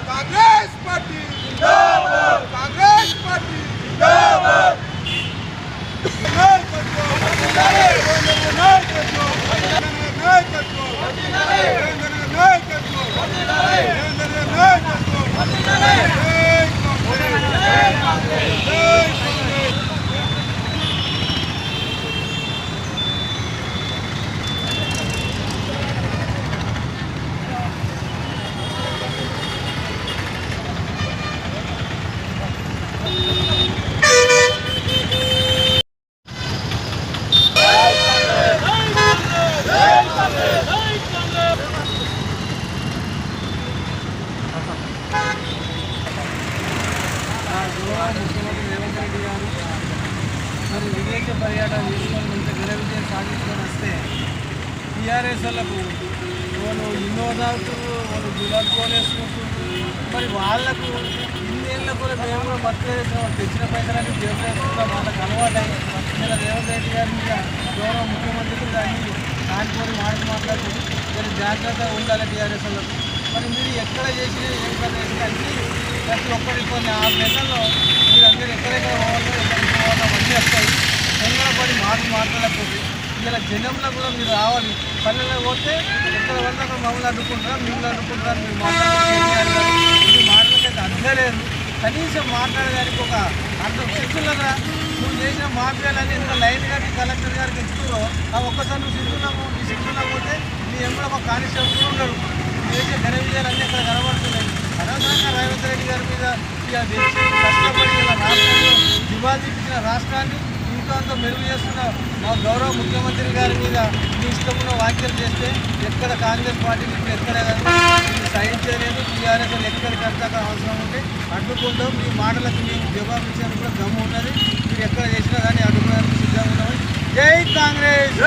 Congress party जिंदाबाद, Congress party जिंदाबाद। ముఖ్యమంత్రి రేవంత్ రెడ్డి గారు మరి విదేశ పర్యటన చేసుకొని మంచి ఘన విజయం సాధించుకొని వస్తే టీఆర్ఎస్ వాళ్ళకు వాళ్ళు ఇన్నో తాగుతున్నారు, వాళ్ళు గులాబ్ గోలు వేసుకుంటున్నారు. మరి వాళ్ళకు ఇన్నేళ్ళ కూడా మేము కూడా బతికేసాం, తెచ్చిన పైసలన్నీ జేబులు వేసుకుంటాం. వాళ్ళకి అలవాటై ఇలా రేవంత్ రెడ్డి గారి మీద గౌరవ ముఖ్యమంత్రి దాన్ని కానిపోయి మాట్లాడుతుంది. మీరు జాగ్రత్తగా ఉండాలి టీఆర్ఎస్ వాళ్ళకు. మరి మీరు ఎక్కడ చేసి ఏం పని చేసి అన్నీ ప్రతి ఒక్కరి కొన్ని 6 నెలల్లో మీరు అందరూ ఎక్కడెక్కడ పోవాలో ఎక్కడికి పోవాలో అవన్నీ వస్తాయి. తొందరపడి మాట్లాడకపోతే ఇలా జనంలో కూడా మీరు రావాలి. పల్లెల్లో పోతే ఎక్కడ వల్ల అక్కడ మమ్మల్ని అడ్డుకుంటారా, మిమ్మల్ని అడ్డుకుంటారా, మీరు మాట్లాడారు. మీరు మాట్లాడేది అర్థలేదు. కనీసం మాట్లాడడానికి ఒక అర్థం సిద్ధులరా నువ్వు చేసిన మాట్లాడాలని ఎంత లైన్ గారికి కలెక్టర్ గారికి ఇస్తున్నారో ఆ ఒక్కసారి నువ్వు సిద్ధున్నా పోతే నీ ఎంలో ఒక కానిస్టేబుల్ ఉండడు. చేసే ఘన విజయాలన్నీ అక్కడ కనబడుతున్నాయి. అనవసరంగా రేవంత్ రెడ్డి గారి మీద ఇక తెచ్చి కష్టపడి ఇలా రాష్ట్రంలో దివాళీ ఇచ్చిన రాష్ట్రాన్ని ఇంతో మెరుగు చేస్తున్న మా గౌరవ ముఖ్యమంత్రి గారి మీద మీ ఇష్టమున్న వ్యాఖ్యలు చేస్తే ఎక్కడ కాంగ్రెస్ పార్టీకి ఎక్కడ సైడ్ చేయలేదు. టీఆర్ఎస్ ఎక్కడికంతా అవసరం ఉంటే అడ్డుకుంటాం. మీ మాటలకు మేము జవాబు ఇచ్చేందుకు కూడా దమ్ము ఉన్నది. మీరు ఎక్కడ చేసినా కానీ అడ్డుకోవడానికి సిద్ధంగా ఉన్నామని. జై కాంగ్రెస్.